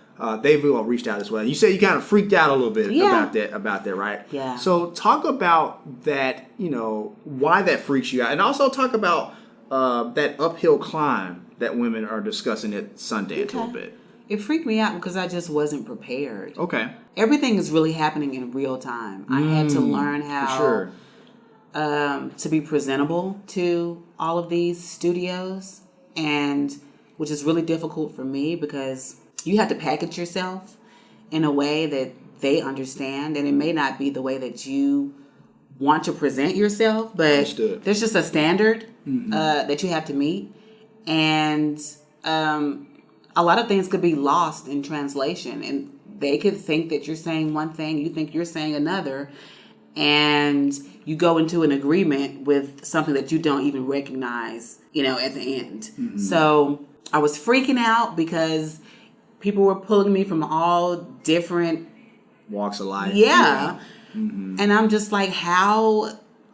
they've all reached out as well. You said you kind of freaked out a little bit about that, right? Yeah. So talk about that, why that freaks you out, and also talk about that uphill climb that women are discussing at Sundance a little bit. It freaked me out because I just wasn't prepared. Okay. Everything is really happening in real time. I had to learn how to be presentable to all of these studios, and which is really difficult for me because you have to package yourself in a way that they understand, and it may not be the way that you want to present yourself, but there's just a standard that you have to meet, and a lot of things could be lost in translation, and they could think that you're saying one thing, you think you're saying another, and you go into an agreement with something that you don't even recognize, at the end. So I was freaking out because people were pulling me from all different walks of life. Yeah. And I'm just like,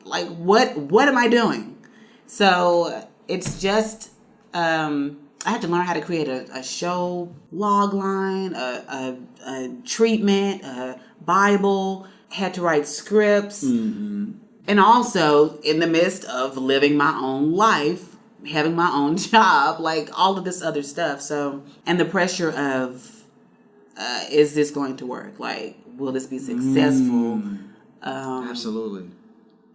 what am I doing? So it's just, I had to learn how to create a show log line, a treatment, a Bible, had to write scripts. And also in the midst of living my own life, having my own job, like all of this other stuff. So, and the pressure of, is this going to work? Like, will this be successful? Absolutely.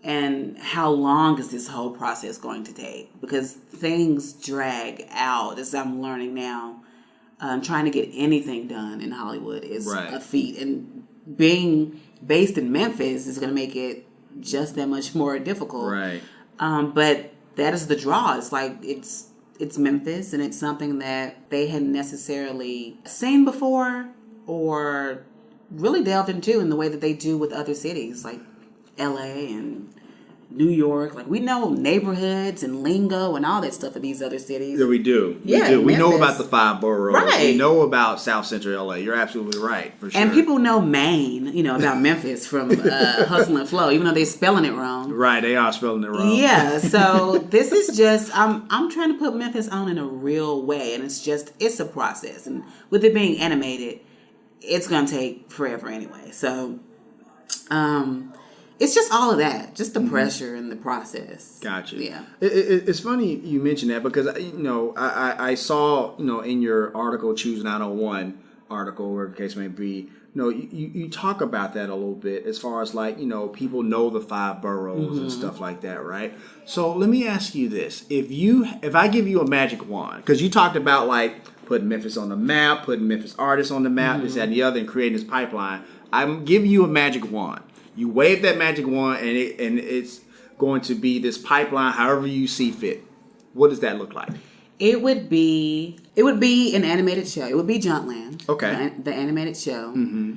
And how long is this whole process going to take? Because things drag out, as I'm learning now. Trying to get anything done in Hollywood is a feat. And being based in Memphis is going to make it just that much more difficult. Right. But that is the draw. It's like it's Memphis, and it's something that they hadn't necessarily seen before or really delved into in the way that they do with other cities like LA and New York. Like, we know neighborhoods and lingo and all that stuff in these other cities. Yeah, we do. Yeah, we do. We know Memphis. about the 5 boroughs. Right. We know about South Central LA. You're absolutely right, for sure. And people know Maine, about Memphis from Hustle and Flow, even though they're spelling it wrong. Right, they are spelling it wrong. Yeah, so this is just, I'm trying to put Memphis on in a real way, and it's a process. And with it being animated, it's going to take forever anyway. So, it's just all of that, just the pressure and the process. Gotcha. Yeah. It's funny you mention that because, I saw, in your article, Choose 901 article, whatever the case may be, you talk about that a little bit as far as like, people know the 5 boroughs and stuff like that, right? So let me ask you this. If I give you a magic wand, because you talked about like putting Memphis on the map, putting Memphis artists on the map, this, that, and the other, and creating this pipeline, I'm giving you a magic wand. You wave that magic wand, and it's going to be this pipeline, however you see fit. What does that look like? It would be an animated show. It would be Junt Land. Okay. The animated show. Mm-hmm.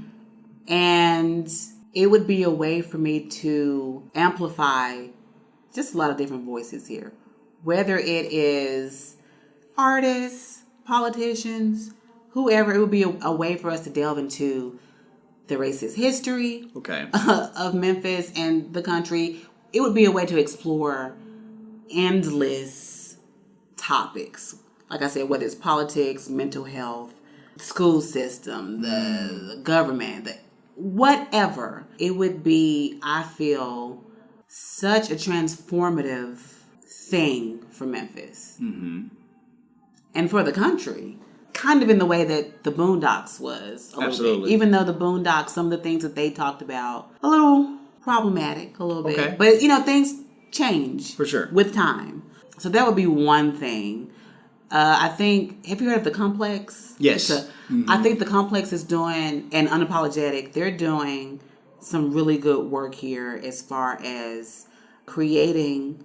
And it would be a way for me to amplify just a lot of different voices here. Whether it is artists, politicians, whoever, it would be a way for us to delve into the racist history of Memphis and the country. It would be a way to explore endless topics. Like I said, whether it's politics, mental health, school system, the government, whatever. It would be, I feel, such a transformative thing for Memphis. Mm-hmm. And for the country. Kind of in the way that the Boondocks was. Absolutely. Even though the Boondocks, some of the things that they talked about, a little problematic, a little bit. But, things change. For sure. With time. So that would be one thing. I think, have you heard of The Complex? Yes. I think The Complex is doing, and Unapologetic, they're doing some really good work here as far as creating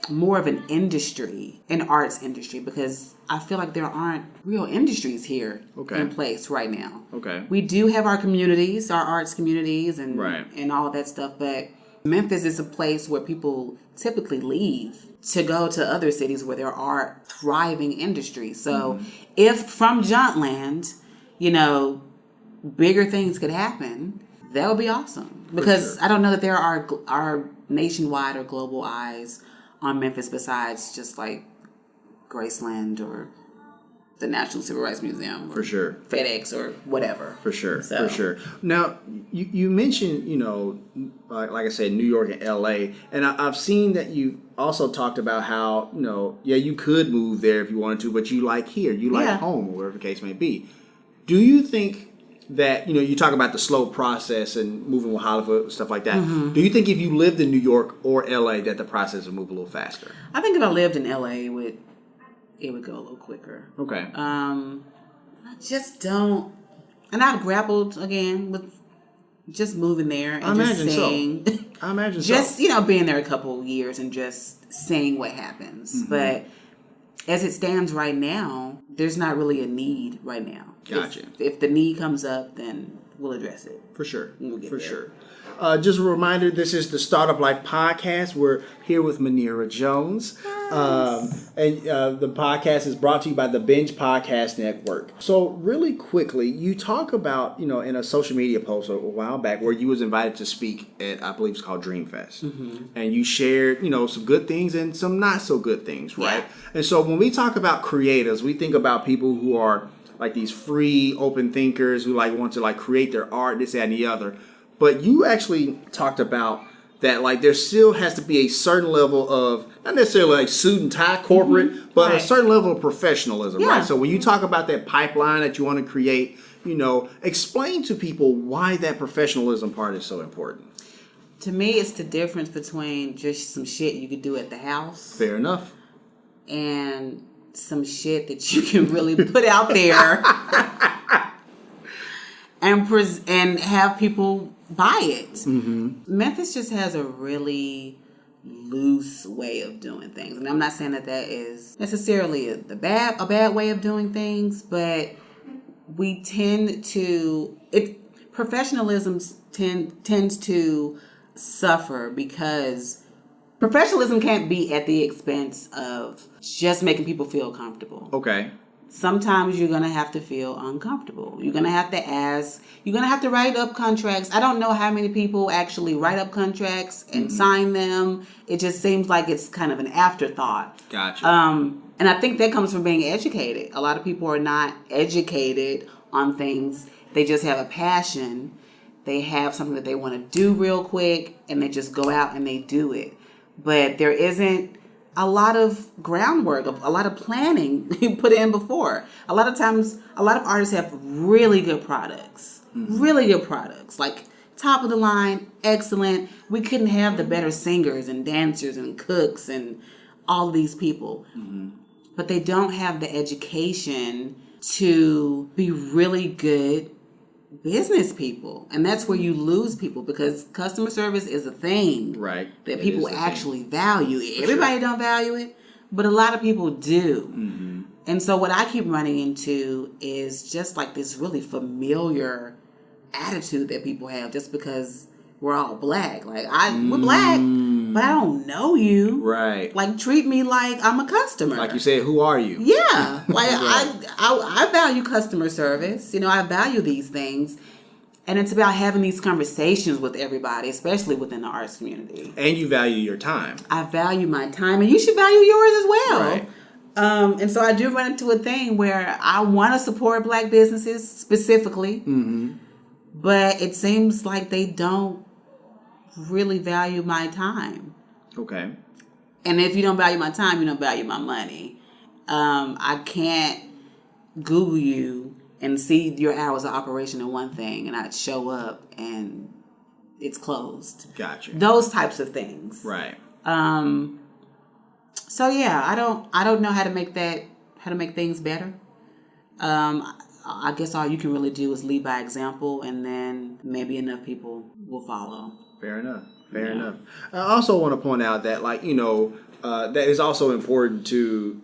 more of an industry, an arts industry, because I feel like there aren't real industries here in place right now. Okay. We do have our communities, our arts communities and all of that stuff, but Memphis is a place where people typically leave to go to other cities where there are thriving industries. So if from Junt Land, bigger things could happen, that would be awesome. Because I don't know that there are nationwide or global eyes on Memphis besides just like Graceland or the National Civil Rights Museum. For sure. FedEx or whatever. For sure. Now, you mentioned, like I said, New York and LA. And I've seen that you also talked about how, you could move there if you wanted to, but you like here. You like home, or whatever the case may be. Do you think that, you talk about the slow process and moving with Hollywood and stuff like that. Mm-hmm. Do you think if you lived in New York or LA that the process would move a little faster? I think if I lived in LA, it would go a little quicker. Okay. I just don't, and I've grappled again with just moving there and I imagine just, being there a couple of years and just seeing what happens. Mm-hmm. But as it stands right now, there's not really a need right now. Gotcha. If the need comes up, then we'll address it. For sure. We'll get there. Sure. Just a reminder, this is the Startup Life Podcast. We're here with Munirah Jones. And the podcast is brought to you by the Binge Podcast Network. So really quickly, you talk about, in a social media post a while back where you was invited to speak at, I believe it's called Dreamfest. Mm-hmm. And you shared, some good things and some not so good things, right? Yeah. And so when we talk about creatives, we think about people who are like these free, open thinkers who want to create their art, this, that, and the other. But you actually talked about that there still has to be a certain level of, not necessarily suit and tie corporate, but a certain level of professionalism, right? So when you talk about that pipeline that you want to create, explain to people why that professionalism part is so important. To me, it's the difference between just some shit you could do at the house. Fair enough. And some shit that you can really put out there and have people buy it. Mm-hmm. Memphis just has a really loose way of doing things. And I'm not saying that is necessarily a bad way of doing things, but we tend to, professionalism tends to suffer because Professionalism can't be at the expense of just making people feel comfortable. Okay. Sometimes you're going to have to feel uncomfortable. You're going to have to ask. You're going to have to write up contracts. I don't know how many people actually write up contracts and sign them. It just seems like it's kind of an afterthought. Gotcha. And I think that comes from being educated. A lot of people are not educated on things. They just have a passion. They have something that they want to do real quick, and they just go out and they do it. But there isn't a lot of groundwork, a lot of planning put in before. A lot of times, a lot of artists have really good products. Really good products. Like top of the line, excellent. We couldn't have the better singers and dancers and cooks and all of these people. But they don't have the education to be really good business people. And that's where you lose people, because customer service is a thing that people actually value. Everybody don't value it, but a lot of people do. And so what I keep running into is just like this really familiar attitude that people have just because we're all black. Like we're black, but I don't know you. Right. Like treat me like I'm a customer. Like you said, who are you? Yeah. Like I value customer service. You know, I value these things. And it's about having these conversations with everybody, especially within the arts community. And you value your time. I value my time, and you should value yours as well. Right. And so I do run into a thing where I want to support black businesses specifically, but it seems like they don't really value my time. Okay. And if you don't value my time, you don't value my money. I can't Google you and see your hours of operation in one thing, and I'd show up and it's closed. Gotcha. Those types of things. Right. So yeah, I don't know how to make things better. I guess all you can really do is lead by example, and then maybe enough people will follow. Fair enough. I also want to point out that, like, that is also important to,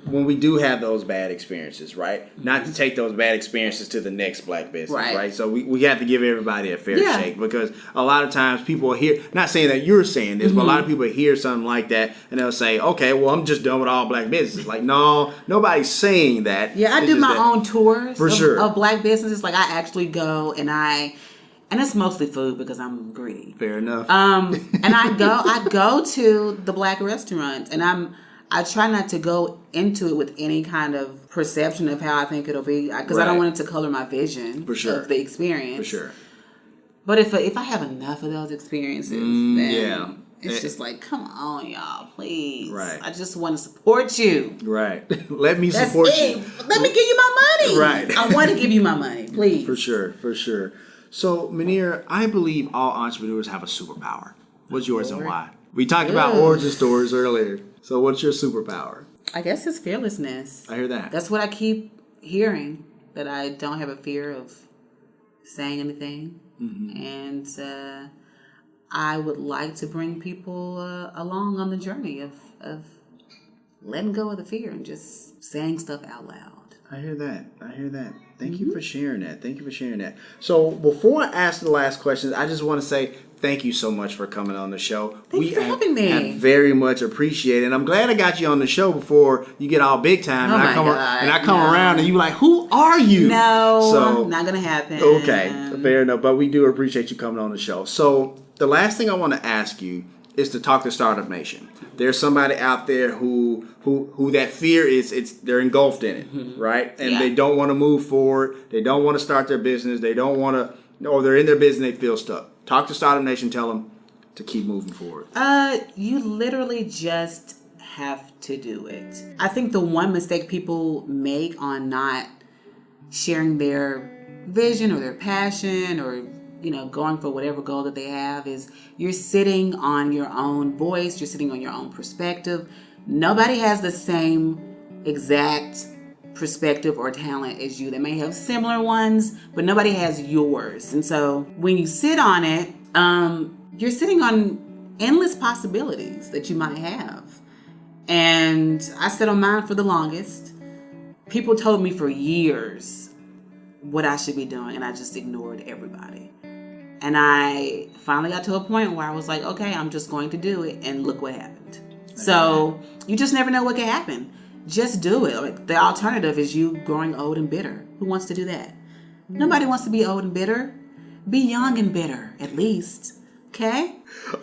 when we do have those bad experiences, right? Not to take those bad experiences to the next black business, right? So we have to give everybody a fair shake, because a lot of times people hear, not saying that you're saying this, but a lot of people hear something like that and they'll say, okay, well, I'm just done with all black businesses. Like, no, nobody's saying that. Yeah, I do my own tours of black businesses. Like, I actually go and it's mostly food because I'm greedy. Fair enough. And I go to the black restaurants, and I try not to go into it with any kind of perception of how I think it'll be, because I don't want it to color my vision of the experience. For sure. But if I have enough of those experiences, then it's just like, come on, y'all, please. Right. I just want to support you. Right. Let me support you. Let me give you my money. Right. I want to give you my money, please. For sure. So, Munirah, I believe all entrepreneurs have a superpower. What's yours and why? We talked about origin stories earlier. So what's your superpower? I guess it's fearlessness. I hear that. That's what I keep hearing, that I don't have a fear of saying anything. And I would like to bring people along on the journey of letting go of the fear and just saying stuff out loud. I hear that. Thank you for sharing that. So before I ask the last questions, I just want to say thank you so much for coming on the show. Thank you for having me. I very much appreciate it. And I'm glad I got you on the show before you get all big time. Oh, and I come around and you like, who are you? No, not going to happen. Okay, fair enough. But we do appreciate you coming on the show. So the last thing I want to ask you is to talk to Startup Nation. There's somebody out there who that fear is, they're engulfed in it, right? And they don't want to move forward. They don't want to start their business. They don't want to, or they're in their business and they feel stuck. Talk to Startup Nation. Tell them to keep moving forward. You literally just have to do it. I think the one mistake people make on not sharing their vision or their passion or going for whatever goal that they have is you're sitting on your own voice. You're sitting on your own perspective. Nobody has the same exact perspective or talent as you. They may have similar ones, but nobody has yours. And so when you sit on it, you're sitting on endless possibilities that you might have. And I sat on mine for the longest. People told me for years what I should be doing, and I just ignored everybody. And I finally got to a point where I was like, okay, I'm just going to do it. And look what happened. So you just never know what can happen. Just do it. Like, the alternative is you growing old and bitter. Who wants to do that? Nobody wants to be old and bitter. Be young and bitter, at least. Okay?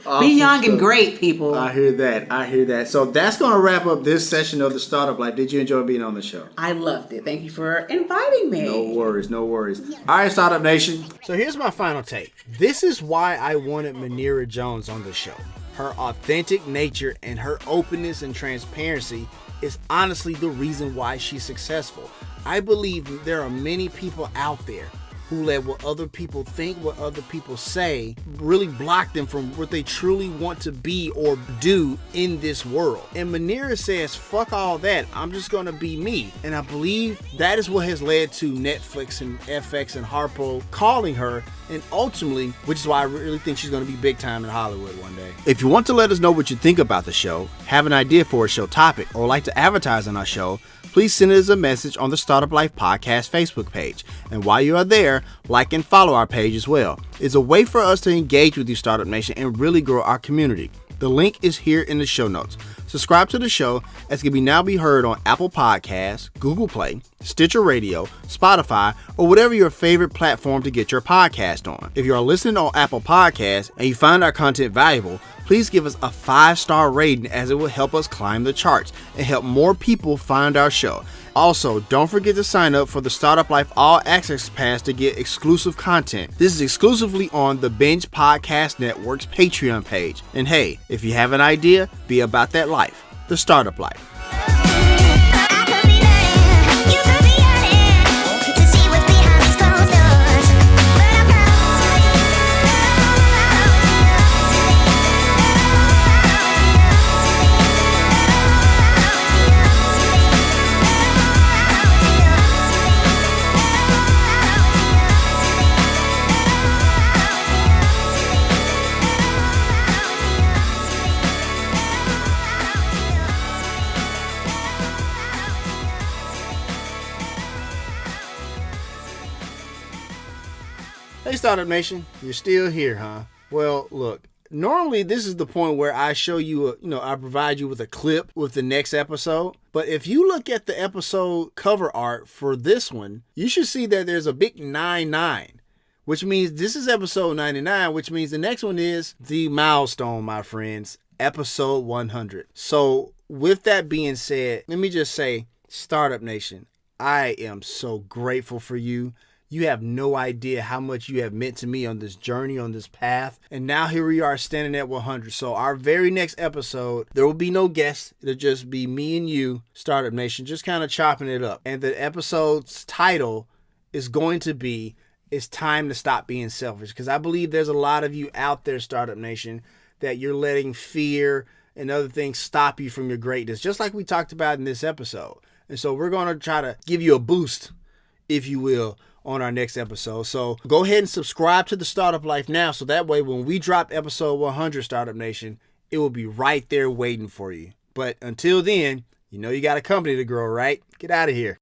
Awesome be young stuff. and great, people. I hear that. So that's going to wrap up this session of the Startup Life. Did you enjoy being on the show? I loved it. Thank you for inviting me. No worries. All right, Startup Nation. So here's my final take. This is why I wanted Munirah Jones on the show. Her authentic nature and her openness and transparency is honestly the reason why she's successful. I believe there are many people out there who let what other people think, what other people say, really block them from what they truly want to be or do in this world. And Munirah says, fuck all that, I'm just gonna be me. And I believe that is what has led to Netflix and FX and Harpo calling her, and ultimately, which is why I really think she's gonna be big time in Hollywood one day. If you want to let us know what you think about the show, have an idea for a show topic, or like to advertise on our show, please send us a message on the Startup Life Podcast Facebook page. And while you are there, like and follow our page as well. It's a way for us to engage with you, Startup Nation, and really grow our community. The link is here in the show notes. Subscribe to the show, as it can now be heard on Apple Podcasts, Google Play, Stitcher Radio, Spotify, or whatever your favorite platform to get your podcast on. If you are listening on Apple Podcasts and you find our content valuable, please give us a 5-star rating, as it will help us climb the charts and help more people find our show. Also, don't forget to sign up for the Startup Life All Access Pass to get exclusive content. This is exclusively on the Binge Podcast Network's Patreon page. And hey, if you have an idea, be about that life. The Startup Life. Hey, Startup Nation, you're still here, huh? Well, look, normally this is the point where I show you, I provide you with a clip with the next episode. But if you look at the episode cover art for this one, you should see that there's a big 99, which means this is episode 99, which means the next one is the milestone, my friends, episode 100. So with that being said, let me just say, Startup Nation, I am so grateful for you. You have no idea how much you have meant to me on this journey, on this path. And now here we are standing at 100. So our very next episode, there will be no guests. It'll just be me and you, Startup Nation, just kind of chopping it up. And the episode's title is going to be, It's Time to Stop Being Selfish. Because I believe there's a lot of you out there, Startup Nation, that you're letting fear and other things stop you from your greatness, just like we talked about in this episode. And so we're going to try to give you a boost, if you will, on our next episode. So go ahead and subscribe to the Startup Life now, so that way when we drop episode 100, Startup Nation, it will be right there waiting for you. But until then, you got a company to grow, right? Get out of here.